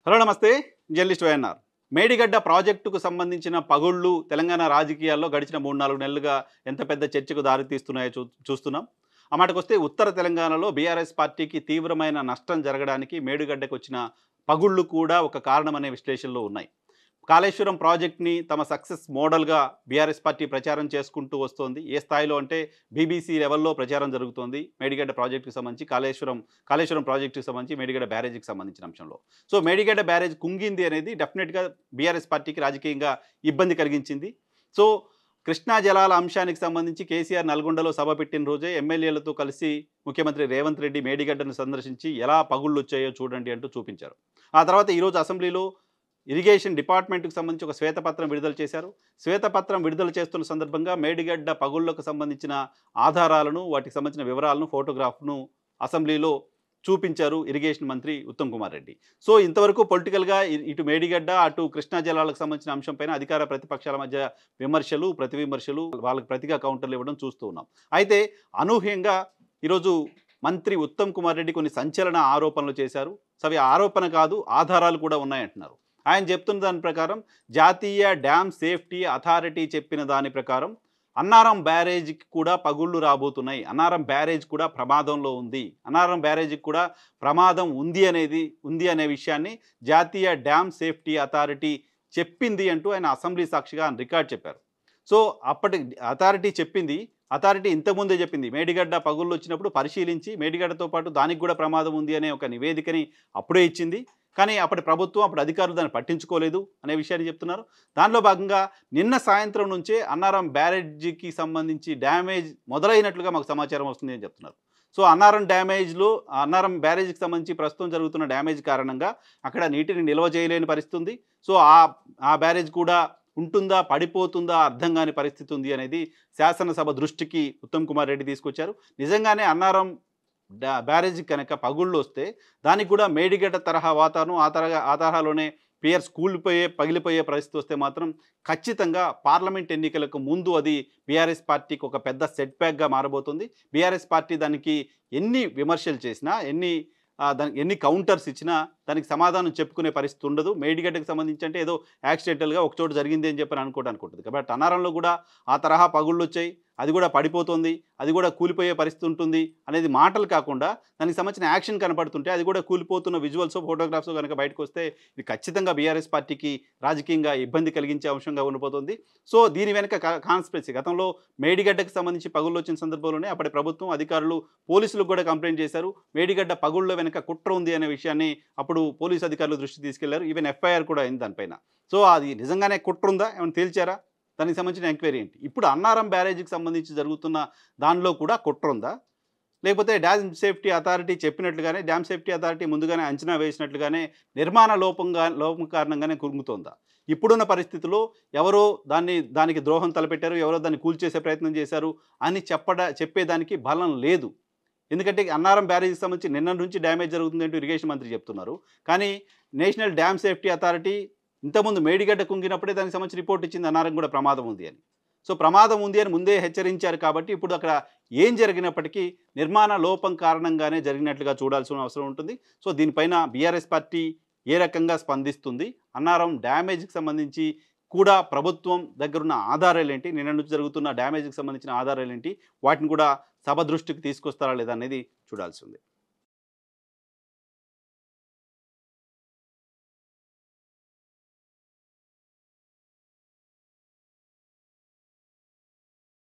Hello నమస్తే. Journalist YNR. Medigadda ప్రాజెక్టుకు సంబంధించిన పగుళ్ళు తెలంగాణ రాజకీయాల్లో గడిచిన 3-4 నెలలుగా ఎంత పెద్ద చర్చకు దారితీస్తున్నాయో చూస్తున్నాం. ఆ మాటకొస్తే ఉత్తర తెలంగాణలో బీఆర్ఎస్ పార్టీకి తీవ్రమైన నష్టం జరగడానికి మేడిగడ్డకు వచ్చిన పగుళ్ళు కూడా ఒక కారణమనే విశ్లేషణలు ఉన్నాయి. కాళేశ్వరం ప్రాజెక్ట్ని తమ సక్సెస్ మోడల్గా బీఆర్ఎస్ పార్టీ ప్రచారం చేసుకుంటూ వస్తోంది. ఏ స్థాయిలో అంటే బీబీసీ లెవెల్లో ప్రచారం జరుగుతోంది మేడిగడ్డ ప్రాజెక్టుకు సంబంధించి, కాళేశ్వరం ప్రాజెక్టుకు సంబంధించి మేడిగడ్డ బ్యారేజీకి సంబంధించిన అంశంలో. సో మేడిగడ్డ బ్యారేజ్ కుంగింది అనేది డెఫినెట్గా బీఆర్ఎస్ పార్టీకి రాజకీయంగా ఇబ్బంది కలిగించింది. సో కృష్ణా జలాల అంశానికి సంబంధించి కేసీఆర్ నల్గొండలో సభ పెట్టిన రోజే ఎమ్మెల్యేలతో కలిసి ముఖ్యమంత్రి రేవంత్ రెడ్డి మేడిగడ్డను సందర్శించి ఎలా పగుళ్ళు వచ్చాయో చూడండి అంటూ చూపించారు. ఆ తర్వాత ఈరోజు అసెంబ్లీలో ఇరిగేషన్ డిపార్ట్మెంట్కి సంబంధించి ఒక శ్వేతపత్రం విడుదల చేశారు. శ్వేతపత్రం విడుదల చేస్తున్న సందర్భంగా మేడిగడ్డ పగుళ్లకు సంబంధించిన ఆధారాలను, వాటికి సంబంధించిన వివరాలను, ఫోటోగ్రాఫ్ను అసెంబ్లీలో చూపించారు ఇరిగేషన్ మంత్రి ఉత్తమ్ కుమార్ రెడ్డి. సో ఇంతవరకు పొలిటికల్గా ఇటు మేడిగడ్డ, అటు కృష్ణా జలాలకు సంబంధించిన అంశంపైన అధికార ప్రతిపక్షాల మధ్య విమర్శలు, ప్రతి విమర్శలు, వాళ్ళకి ప్రతిగా కౌంటర్లు ఇవ్వడం చూస్తూ ఉన్నాం. అయితే అనూహ్యంగా ఈరోజు మంత్రి ఉత్తమ్ కుమార్ రెడ్డి కొన్ని సంచలన ఆరోపణలు చేశారు. సో అవి ఆరోపణ కాదు, ఆధారాలు కూడా ఉన్నాయంటున్నారు. ఆయన చెప్తున్న దాని ప్రకారం జాతీయ డ్యామ్ సేఫ్టీ అథారిటీ చెప్పిన దాని ప్రకారం అన్నారం బ్యారేజ్కి కూడా పగుళ్ళు రాబోతున్నాయి, అన్నారం బ్యారేజ్ కూడా ప్రమాదంలో ఉంది, అన్నారం బ్యారేజ్కి కూడా ప్రమాదం ఉంది అనే విషయాన్ని జాతీయ డ్యామ్ సేఫ్టీ అథారిటీ చెప్పింది అంటూ ఆయన అసెంబ్లీ సాక్షిగా ఆయన రికార్డ్ చెప్పారు. సో అప్పటి అథారిటీ ఇంతకుముందే చెప్పింది. మేడిగడ్డ పగుళ్ళు వచ్చినప్పుడు పరిశీలించి మేడిగడ్డతో పాటు దానికి కూడా ప్రమాదం ఉంది అనే ఒక నివేదికని అప్పుడే ఇచ్చింది. కానీ అప్పటి ప్రభుత్వం, అప్పుడు అధికారులు దాన్ని పట్టించుకోలేదు అనే విషయాన్ని చెప్తున్నారు. దానిలో భాగంగా నిన్న సాయంత్రం నుంచే అన్నారం బ్యారేజీకి సంబంధించి డ్యామేజ్ మొదలైనట్లుగా మాకు సమాచారం వస్తుంది అని చెప్తున్నారు. సో అన్నారం బ్యారేజీకి సంబంధించి ప్రస్తుతం జరుగుతున్న డ్యామేజ్ కారణంగా అక్కడ నీటిని నిల్వ చేయలేని పరిస్థితి ఉంది. సో ఆ బ్యారేజ్ కూడా ఉంటుందా, పడిపోతుందా అర్థం కాని పరిస్థితి ఉంది అనేది శాసనసభ దృష్టికి ఉత్తమ్ కుమార్ రెడ్డి తీసుకొచ్చారు. నిజంగానే అన్నారం బ్యారేజీ కనుక పగుళ్ళు వస్తే దానికి కూడా మేడిగడ్డ తరహా వాతావరణం, ఆ తరహాలోనే పియర్స్ పగిలిపోయే పరిస్థితి వస్తే మాత్రం ఖచ్చితంగా పార్లమెంట్ ఎన్నికలకు ముందు అది బీఆర్ఎస్ పార్టీకి ఒక పెద్ద సెట్ బ్యాక్గా మారబోతుంది. బీఆర్ఎస్ పార్టీ దానికి ఎన్ని విమర్శలు చేసినా, దానికి ఎన్ని కౌంటర్స్ ఇచ్చినా దానికి సమాధానం చెప్పుకునే పరిస్థితి ఉండదు. మేడిగడ్డకు సంబంధించి అంటే ఏదో యాక్సిడెంటల్గా ఒకచోట జరిగింది అని చెప్పని అనుకుంటుంది. కాబట్టి అన్నారంలో కూడా ఆ తరహా పగుళ్ళు వచ్చాయి, అది కూడా పడిపోతుంది, అది కూడా కూలిపోయే పరిస్థితి ఉంటుంది అనేది మాటలు కాకుండా దానికి సంబంధించిన యాక్షన్ కనపడుతుంటే అది కూడా కూలిపోతున్న విజువల్స్, ఫోటోగ్రాఫ్స్ కనుక బయటకు వస్తే ఇది ఖచ్చితంగా బీఆర్ఎస్ పార్టీకి రాజకీయంగా ఇబ్బంది కలిగించే అంశంగా ఉండిపోతుంది. సో దీని వెనుక కాన్స్పిరసీ, గతంలో మేడిగడ్డకు సంబంధించి పగుళ్ళు వచ్చిన సందర్భంలోనే అప్పటి ప్రభుత్వం, అధికారులు, పోలీసులకు కూడా కంప్లైంట్ చేశారు. మేడిగడ్డ పగుళ్ళ వెనుక కుట్ర ఉంది అనే విషయాన్ని అప్పుడు పోలీసు అధికారులు దృష్టి తీసుకెళ్లారు. ఈవెన్ ఎఫ్ఐఆర్ కూడా అయింది దానిపైన. సో అది నిజంగానే కుట్ర ఉందా, ఏమైనా తేల్చారా, దానికి సంబంధించిన ఎంక్వైరీ ఏంటి? ఇప్పుడు అన్నారం బ్యారేజీకి సంబంధించి జరుగుతున్న దానిలో కూడా కుట్ర ఉందా, లేకపోతే డ్యామ్ సేఫ్టీ అథారిటీ చెప్పినట్లుగానే, డ్యామ్ సేఫ్టీ అథారిటీ ముందుగానే అంచనా వేసినట్లుగానే నిర్మాణ లోపం కారణంగానే కురుగుతోందా? ఇప్పుడున్న పరిస్థితుల్లో ఎవరో దానికి ద్రోహం తలపెట్టారు, ఎవరో దాన్ని కూల్చేసే ప్రయత్నం చేశారు అని చెప్పేదానికి బలం లేదు. ఎందుకంటే అన్నారం బ్యారేజీకి సంబంధించి నిన్న నుంచి డ్యామేజ్ జరుగుతుంది అంటూ ఇరిగేషన్ మంత్రి చెప్తున్నారు. కానీ నేషనల్ డ్యామ్ సేఫ్టీ అథారిటీ ఇంతకుముందు మేడిగడ్డ కుంగినప్పుడే దానికి సంబంధించి రిపోర్ట్ ఇచ్చింది, అన్నారం కూడా ప్రమాదం ఉంది అని. సో ప్రమాదం ఉంది అని ముందే హెచ్చరించారు కాబట్టి ఇప్పుడు అక్కడ ఏం జరిగినప్పటికీ నిర్మాణ లోపం కారణంగానే జరిగినట్లుగా చూడాల్సిన అవసరం ఉంటుంది. సో దీనిపైన బీఆర్ఎస్ పార్టీ ఏ రకంగా స్పందిస్తుంది, అన్నారం డ్యామేజ్కి సంబంధించి కూడా ప్రభుత్వం దగ్గరున్న ఆధారాలు ఏంటి, నిన్న నుంచి జరుగుతున్న డ్యామేజ్కి సంబంధించిన ఆధారాలు ఏంటి, వాటిని కూడా సభ దృష్టికి తీసుకొస్తారా లేదా అనేది చూడాల్సి ఉంది.